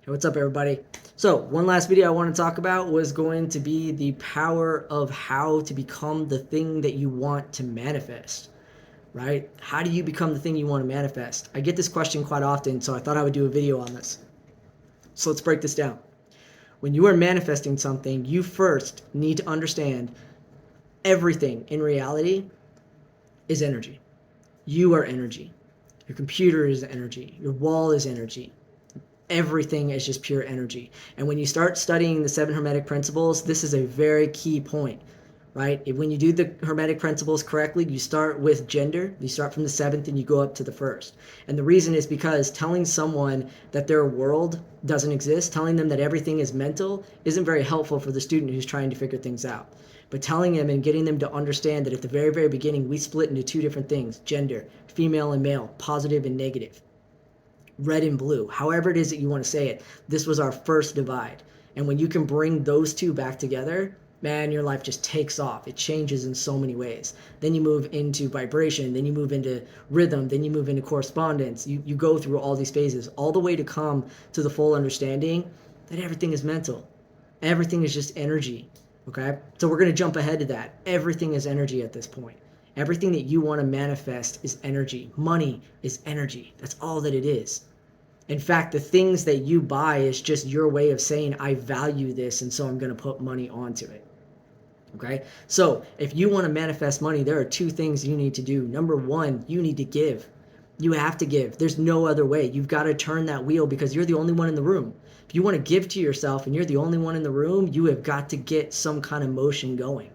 Hey, what's up, everybody? So, one last video I want to talk about was going to be the power of how to become the thing that you want to manifest, right? How do you become the thing you want to manifest? I get this question quite often, so I thought I would do a video on this. So, let's break this down. When you are manifesting something, you first need to understand everything in reality is energy. You are energy. Your computer is energy. Your wall is energy. Everything is just pure energy. And when you start studying the seven Hermetic principles, this is a very key point, right? When you do the Hermetic principles correctly, you start with gender, you start from the seventh and you go up to the first. And the reason is because telling someone that their world doesn't exist, telling them that everything is mental, isn't very helpful for the student who's trying to figure things out. But telling them and getting them to understand that at the very, very beginning, we split into two different things: gender, female and male, positive and negative, red and blue, however it is that you want to say it. This was our first divide. And when you can bring those two back together, man, your life just takes off. It changes in so many ways. Then you move into vibration, then you move into rhythm, then you move into correspondence. You go through all these phases, all the way to come to the full understanding that everything is mental. Everything is just energy. Okay? So we're going to jump ahead to that. Everything is energy at this point. Everything that you want to manifest is energy. Money is energy. That's all that it is. In fact, the things that you buy is just your way of saying, I value this, and so I'm going to put money onto it. Okay? So if you want to manifest money, there are two things you need to do. Number one, you need to give. You have to give. There's no other way. You've got to turn that wheel because you're the only one in the room. If you want to give to yourself and you're the only one in the room, you have got to get some kind of motion going.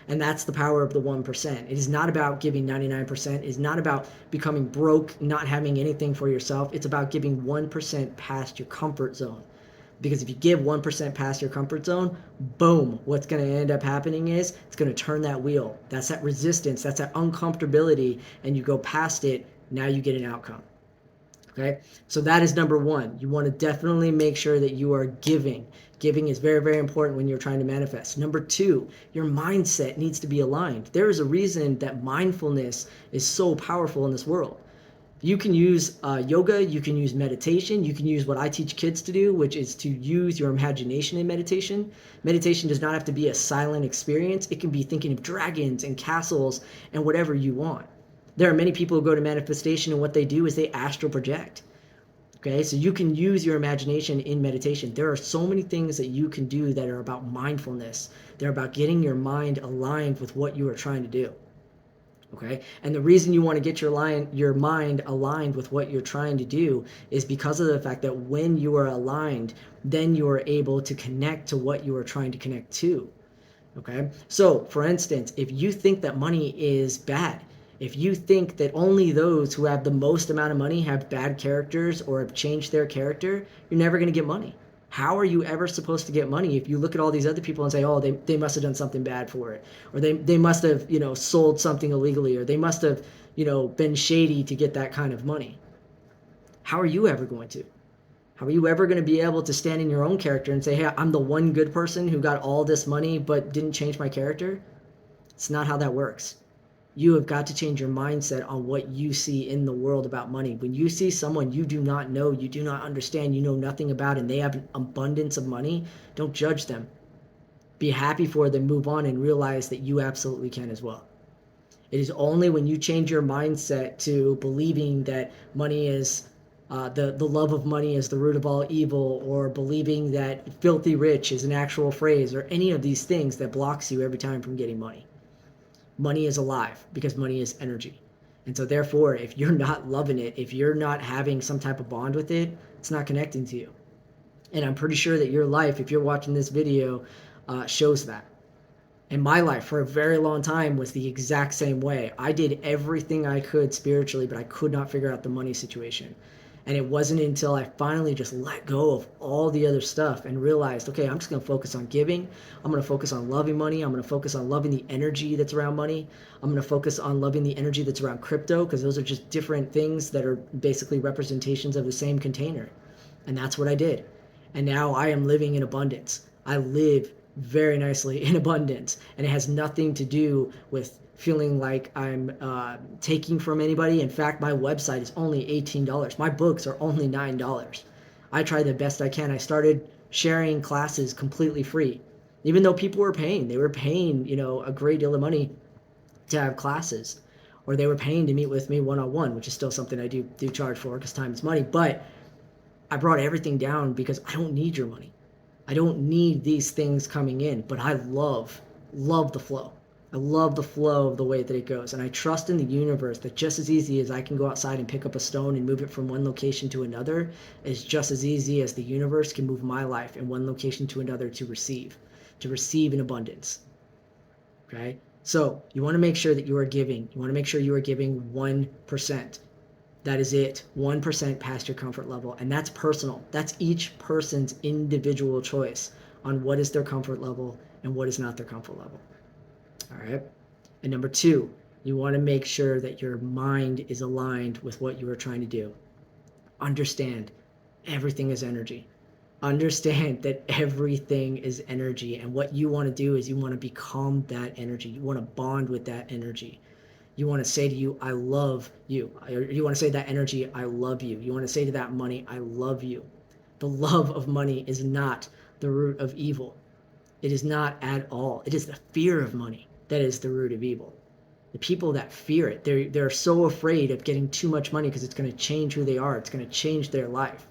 And that's the power of the 1%. It is not about giving 99%. It is not about becoming broke, not having anything for yourself. It's about giving 1% past your comfort zone. Because if you give 1% past your comfort zone, boom, what's going to end up happening is it's going to turn that wheel. That's that resistance, that's that uncomfortability, and you go past it, now you get an outcome. Okay, so that is number one. You want to definitely make sure that you are giving. Giving is very, very important when you're trying to manifest. Number two, your mindset needs to be aligned. There is a reason that mindfulness is so powerful in this world. You can use yoga, you can use meditation, you can use what I teach kids to do, which is to use your imagination in meditation. Meditation does not have to be a silent experience. It can be thinking of dragons and castles and whatever you want. There are many people who go to manifestation, and what they do is they astral project. Okay, so you can use your imagination in meditation. There are so many things that you can do that are about mindfulness. They're about getting your mind aligned with what you are trying to do. Okay, and the reason you want to get your mind aligned with what you're trying to do is because of the fact that when you are aligned, then you are able to connect to what you are trying to connect to. Okay, so for instance, if you think that money is bad, if you think that only those who have the most amount of money have bad characters or have changed their character, you're never going to get money. How are you ever supposed to get money if you look at all these other people and say, oh, they must have done something bad for it, or they must have, sold something illegally, or they must have, been shady to get that kind of money? How are you ever going to? How are you ever going to be able to stand in your own character and say, hey, I'm the one good person who got all this money but didn't change my character? It's not how that works. You have got to change your mindset on what you see in the world about money. When you see someone you do not know, you do not understand, you know nothing about, and they have an abundance of money, don't judge them. Be happy for them, move on, and realize that you absolutely can as well. It is only when you change your mindset to believing that money is the love of money is the root of all evil, or believing that filthy rich is an actual phrase, or any of these things that blocks you every time from getting money. Money is alive because money is energy. And so therefore, if you're not loving it, if you're not having some type of bond with it, it's not connecting to you. And I'm pretty sure that your life, if you're watching this video, shows that. And my life for a very long time was the exact same way. I did everything I could spiritually, but I could not figure out the money situation. And it wasn't until I finally just let go of all the other stuff and realized, okay, I'm just going to focus on giving. I'm going to focus on loving money. I'm going to focus on loving the energy that's around money. I'm going to focus on loving the energy that's around crypto, because those are just different things that are basically representations of the same container. And that's what I did. And now I am living in abundance. I live very nicely in abundance, and it has nothing to do with feeling like I'm taking from anybody. In fact, my website is only $18. My books are only $9. I tried the best I can. I started sharing classes completely free. Even though people were paying, they were paying, a great deal of money to have classes, or they were paying to meet with me one-on-one, which is still something I do charge for because time is money. But I brought everything down because I don't need your money. I don't need these things coming in, but I love the flow. I love the flow of the way that it goes. And I trust in the universe that just as easy as I can go outside and pick up a stone and move it from one location to another is just as easy as the universe can move my life in one location to another to receive in abundance. Okay? So you want to make sure that you are giving. You want to make sure you are giving 1%. That is it. 1% past your comfort level. And that's personal. That's each person's individual choice on what is their comfort level and what is not their comfort level. All right. And number two, you want to make sure that your mind is aligned with what you are trying to do. Understand everything is energy. Understand that everything is energy. And what you want to do is you want to become that energy. You want to bond with that energy. You want to say to you, I love you. Or you want to say to that energy, I love you. You want to say to that money, I love you. The love of money is not the root of evil. It is not at all. It is the fear of money that is the root of evil. The people that fear it, they're so afraid of getting too much money because it's going to change who they are. It's going to change their life.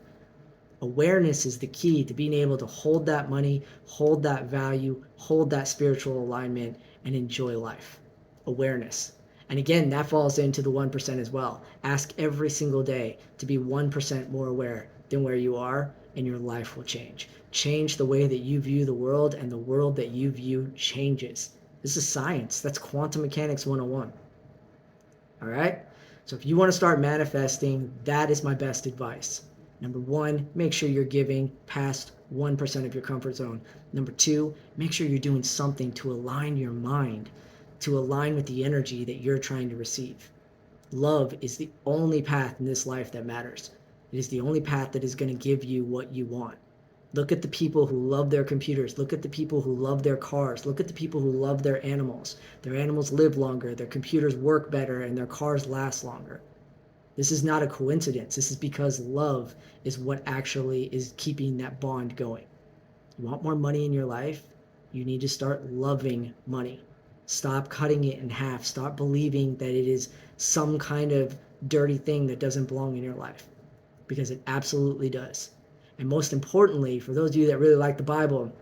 Awareness is the key to being able to hold that money, hold that value, hold that spiritual alignment, and enjoy life. Awareness. And again, that falls into the 1% as well. Ask every single day to be 1% more aware than where you are, and your life will change. Change the way that you view the world, and the world that you view changes. This is science. That's quantum mechanics 101. All right? So if you want to start manifesting, that is my best advice. Number one, make sure you're giving past 1% of your comfort zone. Number two, make sure you're doing something to align your mind, to align with the energy that you're trying to receive. Love is the only path in this life that matters. It is the only path that is going to give you what you want. Look at the people who love their computers. Look at the people who love their cars. Look at the people who love their animals. Their animals live longer, their computers work better, and their cars last longer. This is not a coincidence. This is because love is what actually is keeping that bond going. You want more money in your life? You need to start loving money. Stop cutting it in half. Stop believing that it is some kind of dirty thing that doesn't belong in your life, because it absolutely does. And most importantly, for those of you that really like the Bible,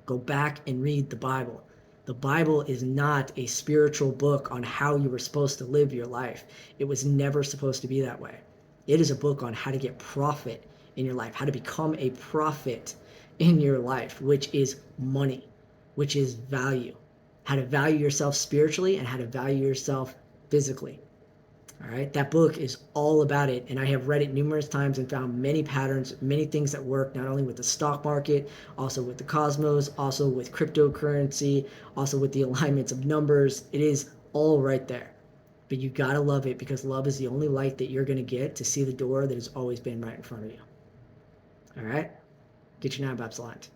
go back and read the Bible. The Bible is not a spiritual book on how you were supposed to live your life. It was never supposed to be that way. It is a book on how to get profit in your life, how to become a prophet in your life, which is money, which is value, how to value yourself spiritually and how to value yourself physically. All right, that book is all about it, and I have read it numerous times and found many patterns, many things that work, not only with the stock market, also with the cosmos, also with cryptocurrency, also with the alignments of numbers. It is all right there. But you gotta love it, because love is the only light that you're gonna get to see the door that has always been right in front of you. All right, get your 9vibes aligned.